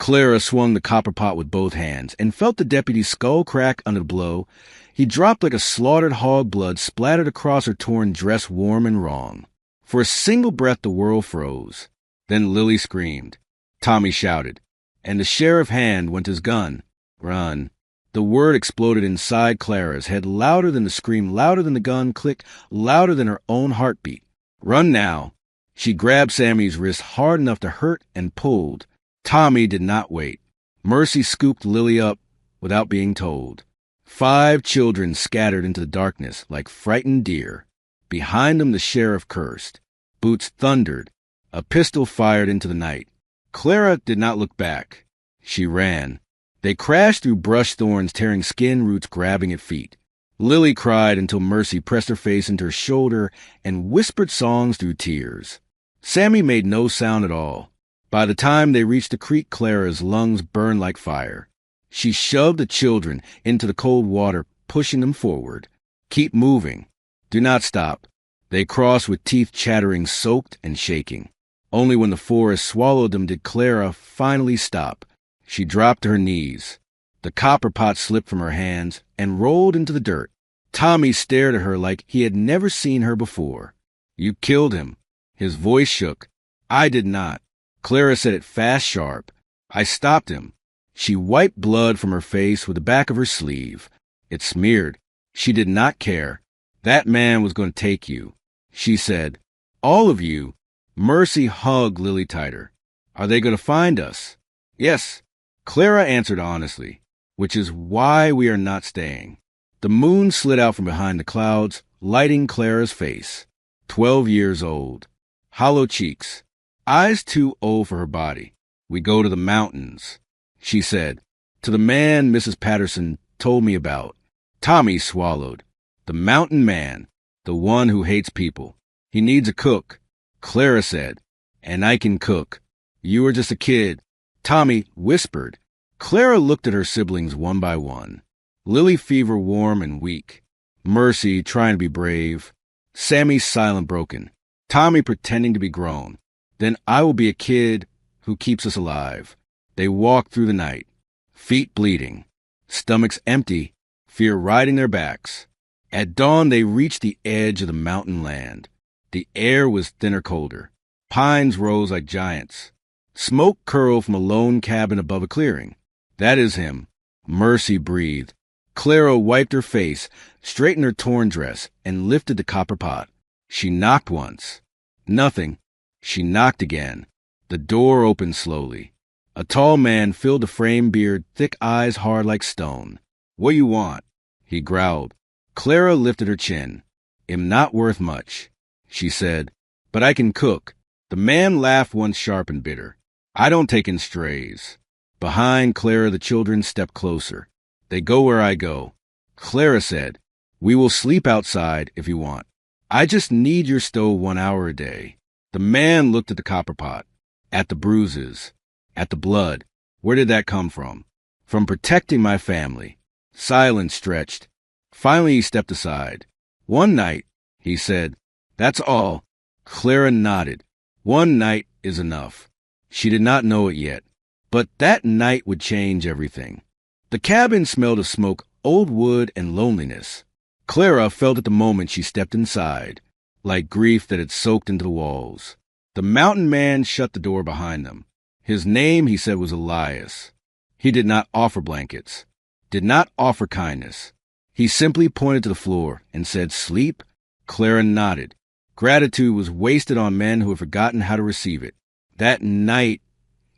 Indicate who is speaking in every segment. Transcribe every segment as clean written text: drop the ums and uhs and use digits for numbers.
Speaker 1: Clara swung the copper pot with both hands and felt the deputy's skull crack under the blow. He dropped like a slaughtered hog, blood splattered across her torn dress, warm and wrong. For a single breath the world froze. Then Lily screamed. Tommy shouted, and the sheriff's hand went to his gun. Run. The word exploded inside Clara's head, louder than the scream, louder than the gun click, louder than her own heartbeat. Run now. She grabbed Sammy's wrist hard enough to hurt and pulled. Tommy did not wait. Mercy scooped Lily up without being told. 5 children scattered into the darkness like frightened deer. Behind them the sheriff cursed. Boots thundered. A pistol fired into the night. Clara did not look back. She ran. They crashed through brush thorns, tearing skin, roots grabbing at feet. Lily cried until Mercy pressed her face into her shoulder and whispered songs through tears. Sammy made no sound at all. By the time they reached the creek, Clara's lungs burned like fire. She shoved the children into the cold water, pushing them forward. Keep moving. Do not stop. They crossed with teeth chattering, soaked and shaking. Only when the forest swallowed them did Clara finally stop. She dropped to her knees. The copper pot slipped from her hands and rolled into the dirt. Tommy stared at her like he had never seen her before. You killed him. His voice shook. I did not. Clara said it fast, sharp. I stopped him. She wiped blood from her face with the back of her sleeve. It smeared. She did not care. That man was going to take you. She said, all of you. Mercy hugged Lily tighter. Are they going to find us? Yes. Clara answered honestly, which is why we are not staying. The moon slid out from behind the clouds, lighting Clara's face. 12 years old. Hollow cheeks. Eyes too old for her body. We go to the mountains, she said, to the man Mrs. Patterson told me about. Tommy swallowed. The mountain man, the one who hates people. He needs a cook, Clara said, and I can cook. You were just a kid, Tommy whispered. Clara looked at her siblings one by one. Lily fever warm and weak. Mercy trying to be brave. Sammy silent broken. Tommy pretending to be grown. Then I will be a kid who keeps us alive. They walked through the night, feet bleeding, stomachs empty, fear riding their backs. At dawn they reached the edge of the mountain land. The air was thinner, colder. Pines rose like giants. Smoke curled from a lone cabin above a clearing. That is him. Mercy breathed. Clara wiped her face, straightened her torn dress, and lifted the copper pot. She knocked once. Nothing. She knocked again. The door opened slowly. A tall man filled the frame, beard, thick eyes hard like stone. What you want? He growled. Clara lifted her chin. Am not worth much, she said, but I can cook. The man laughed once sharp and bitter. I don't take in strays. Behind Clara the children stepped closer. They go where I go. Clara said, we will sleep outside if you want. I just need your stove 1 hour a day. The man looked at the copper pot, at the bruises, at the blood. Where did that come from? From protecting my family. Silence stretched. Finally he stepped aside. One night, he said. That's all. Clara nodded. One night is enough. She did not know it yet, but that night would change everything. The cabin smelled of smoke, old wood, and loneliness. Clara felt at the moment she stepped inside, like grief that had soaked into the walls. The mountain man shut the door behind them. His name, he said, was Elias. He did not offer blankets, did not offer kindness. He simply pointed to the floor and said, sleep? Clara nodded. Gratitude was wasted on men who had forgotten how to receive it. That night,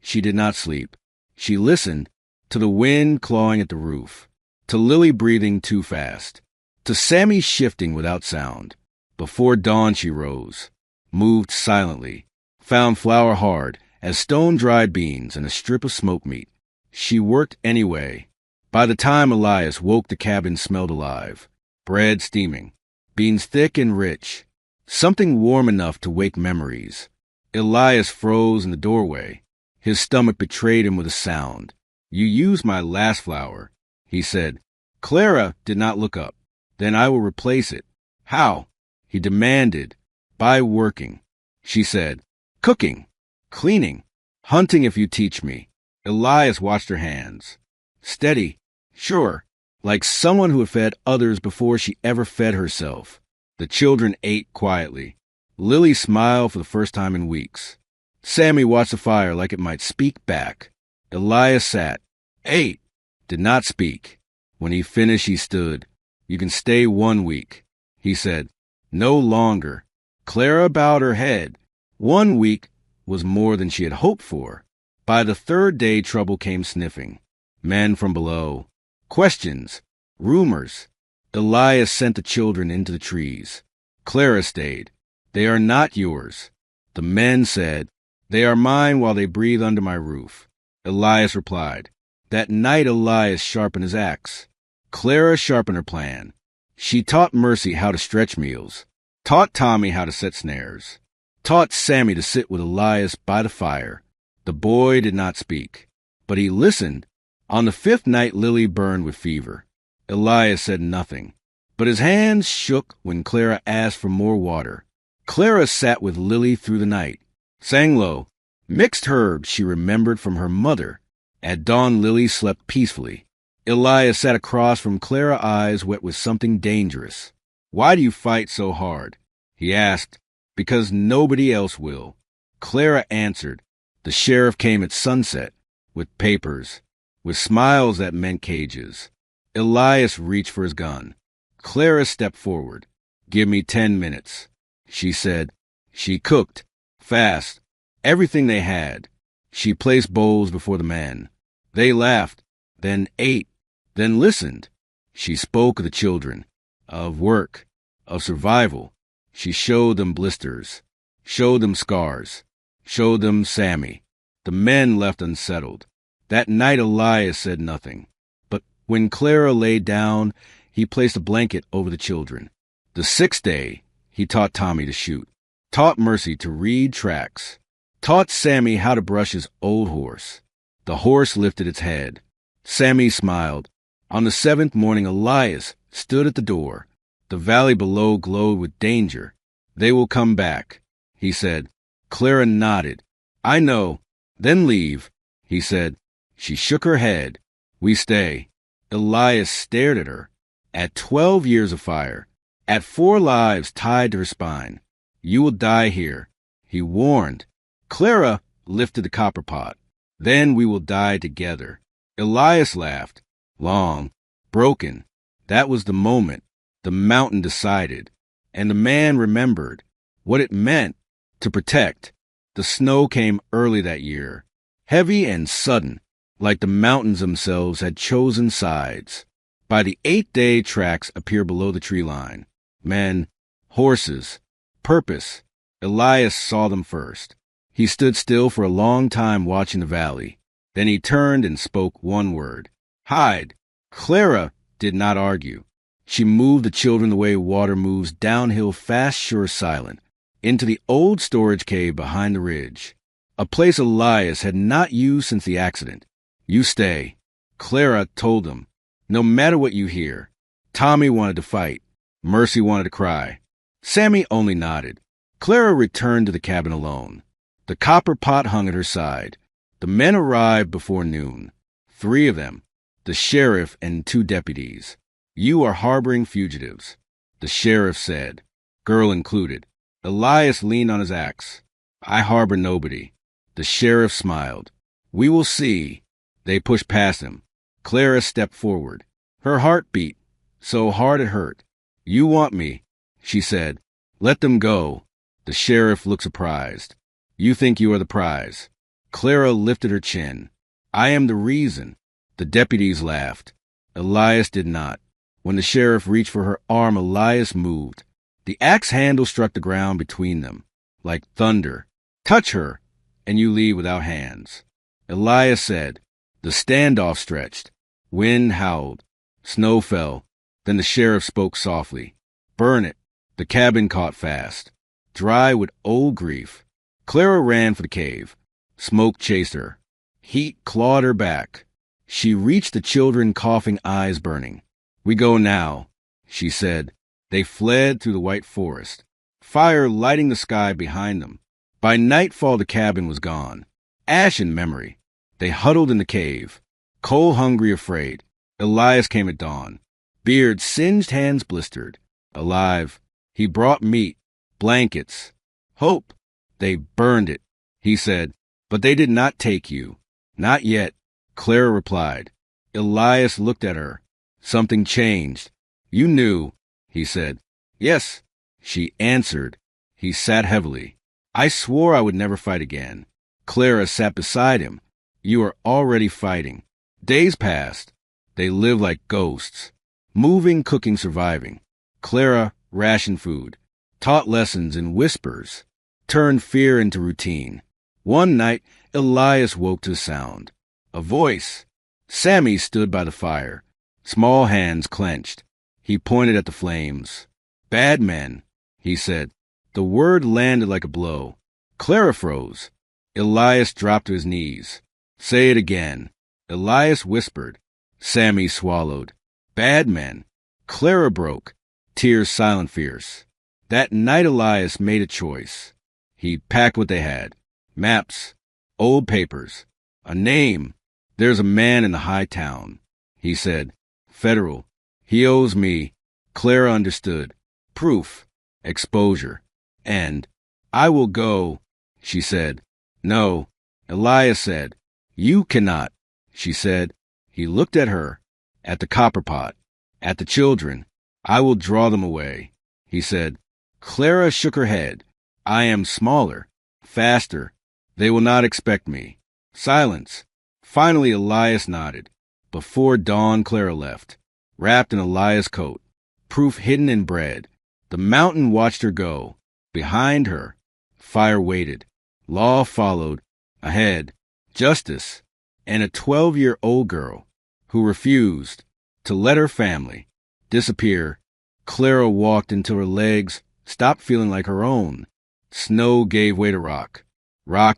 Speaker 1: she did not sleep. She listened to the wind clawing at the roof, to Lily breathing too fast, to Sammy shifting without sound. Before dawn she rose, moved silently, found flour hard as stone-dried beans and a strip of smoked meat. She worked anyway. By the time Elias woke, the cabin smelled alive. Bread steaming, beans thick and rich, something warm enough to wake memories. Elias froze in the doorway. His stomach betrayed him with a sound. You used my last flour, he said. Clara did not look up. Then I will replace it. How? He demanded. By working, she said. Cooking, cleaning, hunting if you teach me. Elias watched her hands. Steady, sure, like someone who had fed others before she ever fed herself. The children ate quietly. Lily smiled for the first time in weeks. Sammy watched the fire like it might speak back. Elias sat, ate, did not speak. When he finished, he stood. You can stay 1 week, he said. No longer. Clara bowed her head. 1 week was more than she had hoped for. By the 3rd day, trouble came sniffing. Men from below. Questions. Rumors. Elias sent the children into the trees. Clara stayed. They are not yours. The men said, they are mine while they breathe under my roof. Elias replied. That night Elias sharpened his axe. Clara sharpened her plan. She taught Mercy how to stretch meals, taught Tommy how to set snares, taught Sammy to sit with Elias by the fire. The boy did not speak, but he listened. On the 5th night, Lily burned with fever. Elias said nothing, but his hands shook when Clara asked for more water. Clara sat with Lily through the night, sang low, mixed herbs she remembered from her mother. At dawn, Lily slept peacefully. Elias sat across from Clara, eyes wet with something dangerous. Why do you fight so hard? He asked. Because nobody else will. Clara answered. The sheriff came at sunset, with papers, with smiles that meant cages. Elias reached for his gun. Clara stepped forward. Give me 10 minutes, she said. She cooked, fast, everything they had. She placed bowls before the men. They laughed, then ate, then listened. She spoke of the children, of work, of survival. She showed them blisters, showed them scars, showed them Sammy. The men left unsettled. That night Elias said nothing. But when Clara lay down, he placed a blanket over the children. The 6th day, he taught Tommy to shoot, taught Mercy to read tracks, taught Sammy how to brush his old horse. The horse lifted its head. Sammy smiled. On the 7th morning, Elias stood at the door. The valley below glowed with danger. They will come back, he said. Clara nodded. I know. Then leave, he said. She shook her head. We stay. Elias stared at her. At 12 years of fire, at 4 lives tied to her spine. You will die here, he warned. Clara lifted the copper pot. Then we will die together. Elias laughed. Long, broken. That was the moment. The mountain decided. And the man remembered what it meant to protect. The snow came early that year, heavy and sudden, like the mountains themselves had chosen sides. By the 8th day, tracks appear below the tree line. Men, horses, purpose. Elias saw them first. He stood still for a long time watching the valley. Then he turned and spoke one word. Hide. Clara did not argue. She moved the children the way water moves downhill, fast, sure, silent, into the old storage cave behind the ridge, a place Elias had not used since the accident. You stay. Clara told them. No matter what you hear. Tommy wanted to fight. Mercy wanted to cry. Sammy only nodded. Clara returned to the cabin alone. The copper pot hung at her side. The men arrived before noon. 3 of them. The sheriff and 2 deputies. You are harboring fugitives, the sheriff said, girl included. Elias leaned on his axe. I harbor nobody. The sheriff smiled. We will see. They pushed past him. Clara stepped forward. Her heart beat, so hard it hurt. You want me, she said. Let them go. The sheriff looked surprised. You think you are the prize. Clara lifted her chin. I am the reason. The deputies laughed. Elias did not. When the sheriff reached for her arm, Elias moved. The axe handle struck the ground between them, like thunder. Touch her, and you leave without hands. Elias said. The standoff stretched. Wind howled. Snow fell. Then the sheriff spoke softly. Burn it. The cabin caught fast. Dry with old grief. Clara ran for the cave. Smoke chased her. Heat clawed her back. She reached the children, coughing, eyes burning. We go now, she said. They fled through the white forest, fire lighting the sky behind them. By nightfall, the cabin was gone. Ash in memory. They huddled in the cave, cold, hungry, afraid. Elias came at dawn. Beard, singed, hands blistered. Alive. He brought meat, blankets, hope. They burned it, he said, but they did not take you. Not yet, Clara replied. Elias looked at her. Something changed. You knew, he said. Yes, she answered. He sat heavily. I swore I would never fight again. Clara sat beside him. You are already fighting. Days passed. They lived like ghosts. Moving, cooking, surviving. Clara rationed food, taught lessons in whispers, turned fear into routine. One night, Elias woke to the sound. A voice. Sammy stood by the fire, small hands clenched. He pointed at the flames. Bad men, he said. The word landed like a blow. Clara froze. Elias dropped to his knees. Say it again. Elias whispered. Sammy swallowed. Bad men. Clara broke. Tears silent fierce. That night Elias made a choice. He packed what they had. Maps. Old papers. A name. There's a man in the high town. He said. Federal. He owes me. Clara understood. Proof. Exposure. And I will go, she said. No. Elias said. You cannot, she said. He looked at her, at the copper pot, at the children. I will draw them away, he said. Clara shook her head. I am smaller, faster. They will not expect me. Silence. Finally, Elias nodded. Before dawn, Clara left, wrapped in Elias' coat, proof hidden in bread. The mountain watched her go. Behind her, fire waited. Law followed. Ahead, justice, and a 12-year-old girl who refused to let her family disappear. Clara walked until her legs stopped feeling like her own. Snow gave way to rock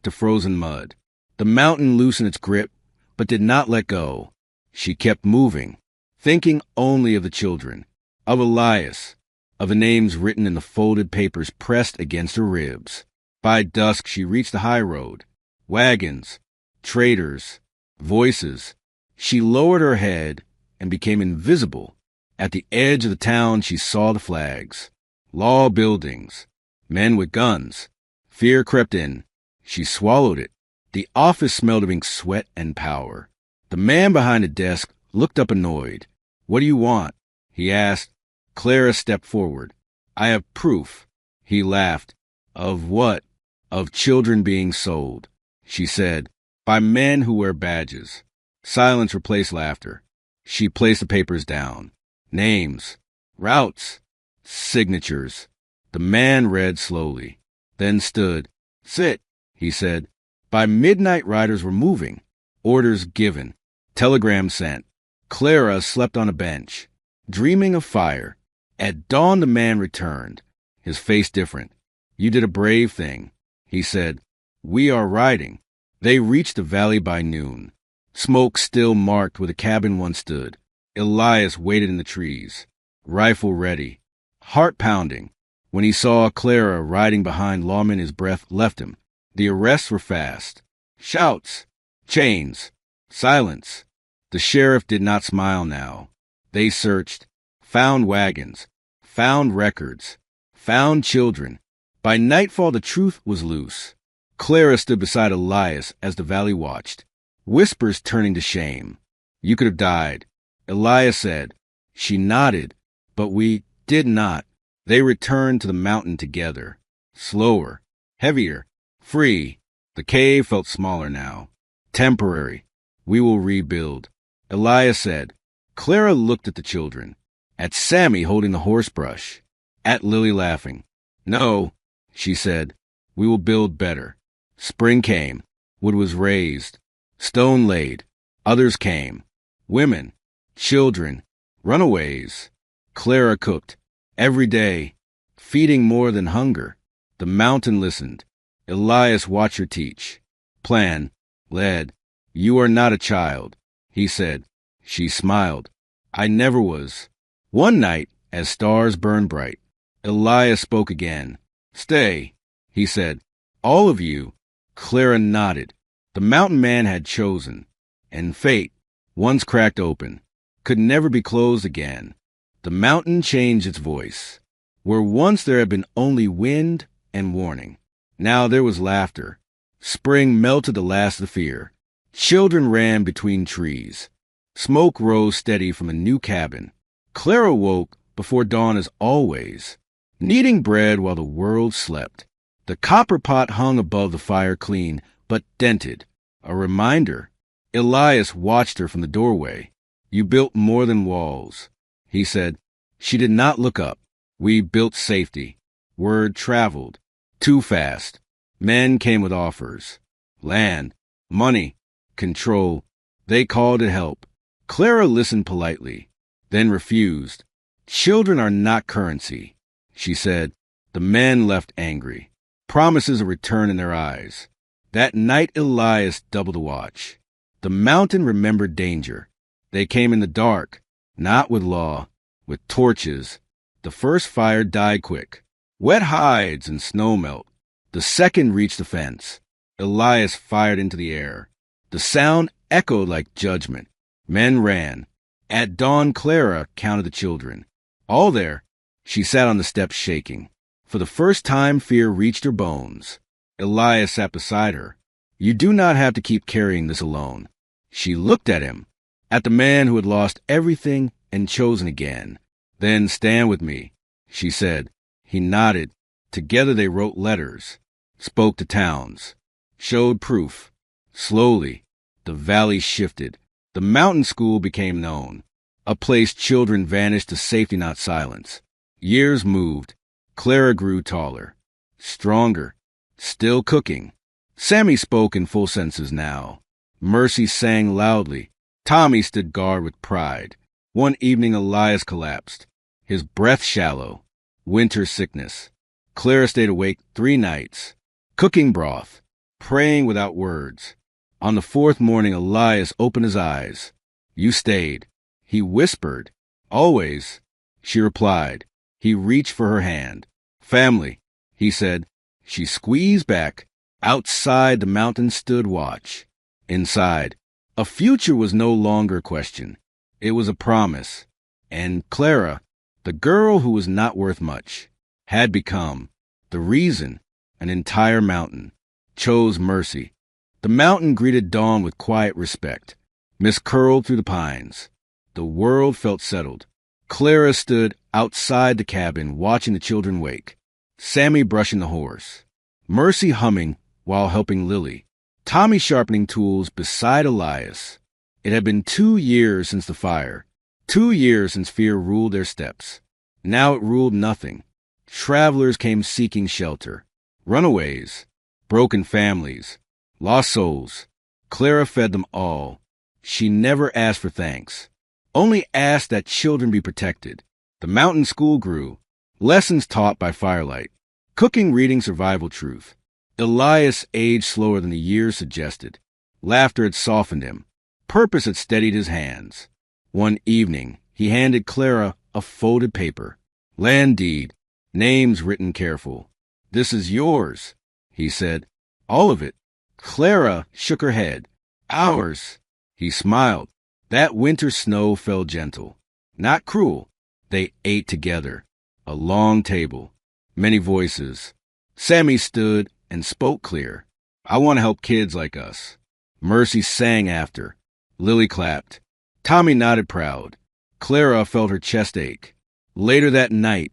Speaker 1: to frozen mud. The mountain loosened its grip, but did not let go. She kept moving, thinking only of the children, of Elias, of the names written in the folded papers pressed against her ribs. By dusk, she reached the high road. Wagons, traders, voices. She lowered her head and became invisible. At the edge of the town, she saw the flags. Law buildings. Men with guns. Fear crept in. She swallowed it. The office smelled of ink, sweat, and power. The man behind the desk looked up annoyed. What do you want? He asked. Clara stepped forward. I have proof. He laughed. Of what? Of children being sold, she said, by men who wear badges. Silence replaced laughter. She placed the papers down. Names, routes, signatures. The man read slowly, then stood. Sit, he said. By midnight, riders were moving. Orders given. Telegrams sent. Clara slept on a bench, dreaming of fire. At dawn, the man returned, his face different. You did a brave thing, he said. We are riding. They reached the valley by noon. Smoke still marked where the cabin once stood. Elias waited in the trees, rifle ready, heart pounding. When he saw Clara riding behind lawmen, his breath left him. The arrests were fast. Shouts, chains, silence. The sheriff did not smile now. They searched, found wagons, found records, found children. By nightfall, the truth was loose. Clara stood beside Elias as the valley watched, whispers turning to shame. You could have died, Elias said. She nodded, but we did not. They returned to the mountain together, slower, heavier, free. The cave felt smaller now. Temporary. We will rebuild, Elias said. Clara looked at the children, at Sammy holding the horse brush, at Lily laughing. No, she said, we will build better. Spring came. Wood was raised. Stone laid. Others came. Women, children, runaways. Clara cooked. Every day, feeding more than hunger. The mountain listened. Elias watched her teach. Plan, led. You are not a child, he said. She smiled. I never was. One night, as stars burned bright, Elias spoke again. Stay, he said. All of you. Clara nodded. The mountain man had chosen, and fate, once cracked open, could never be closed again. The mountain changed its voice. Where once there had been only wind and warning, now there was laughter. Spring melted the last of the fear. Children ran between trees. Smoke rose steady from a new cabin. Clara woke before dawn as always, kneading bread while the world slept. The copper pot hung above the fire clean, but dented. A reminder. Elias watched her from the doorway. You built more than walls, he said. She did not look up. We built safety. Word traveled. Too fast. Men came with offers. Land, money, control. They called it help. Clara listened politely, then refused. Children are not currency, she said. The men left angry. Promises of return in their eyes. That night Elias doubled the watch. The mountain remembered danger. They came in the dark, not with law, with torches. The first fire died quick. Wet hides and snow melt. The second reached the fence. Elias fired into the air. The sound echoed like judgment. Men ran. At dawn, Clara counted the children. All there. She sat on the steps shaking. For the first time, fear reached her bones. Elias sat beside her. You do not have to keep carrying this alone. She looked at him, at the man who had lost everything and chosen again. Then stand with me, she said. He nodded. Together they wrote letters, spoke to towns, showed proof. Slowly, the valley shifted. The mountain school became known, a place children vanished to safety, not silence. Years moved. Clara grew taller, stronger, still cooking. Sammy spoke in full sentences now. Mercy sang loudly. Tommy stood guard with pride. One evening Elias collapsed, his breath shallow, winter sickness. Clara stayed awake 3 nights, cooking broth, praying without words. On the 4th morning Elias opened his eyes. You stayed. He whispered. Always, she replied. He reached for her hand. Family, he said. She squeezed back. Outside the mountain stood watch. Inside, a future was no longer a question. It was a promise. And Clara, the girl who was not worth much, had become the reason an entire mountain chose mercy. The mountain greeted dawn with quiet respect. Mist curled through the pines. The world felt settled. Clara stood outside the cabin watching the children wake. Sammy brushing the horse. Mercy humming while helping Lily. Tommy sharpening tools beside Elias. It had been 2 years since the fire. 2 years since fear ruled their steps. Now it ruled nothing. Travelers came seeking shelter. Runaways. Broken families. Lost souls. Clara fed them all. She never asked for thanks. Only asked that children be protected. The mountain school grew. Lessons taught by firelight. Cooking, reading, survival truth. Elias aged slower than the years suggested. Laughter had softened him. Purpose had steadied his hands. One evening, he handed Clara a folded paper. Land deed. Names written careful. This is yours, he said. All of it. Clara shook her head. Ours. He smiled. That winter snow fell gentle. Not cruel. They ate together. A long table. Many voices. Sammy stood and spoke clear. I want to help kids like us. Mercy sang after. Lily clapped. Tommy nodded proud. Clara felt her chest ache. Later that night,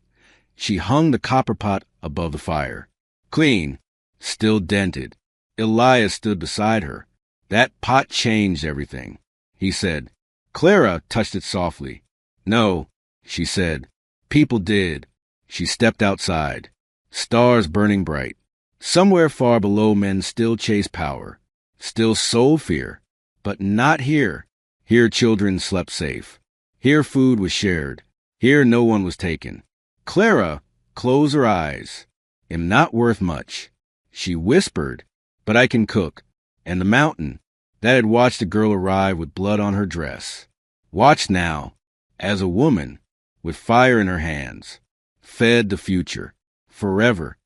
Speaker 1: she hung the copper pot above the fire. Clean, still dented. Elias stood beside her. That pot changed everything, he said. Clara touched it softly. No, she said. People did. She stepped outside. Stars burning bright. Somewhere far below men still chase power. Still soul fear. But not here. Here children slept safe. Here food was shared. Here no one was taken. Clara closed her eyes. Am not worth much. She whispered, but I can cook. And the mountain, that had watched the girl arrive with blood on her dress, watched now, as a woman, with fire in her hands, fed the future, forever,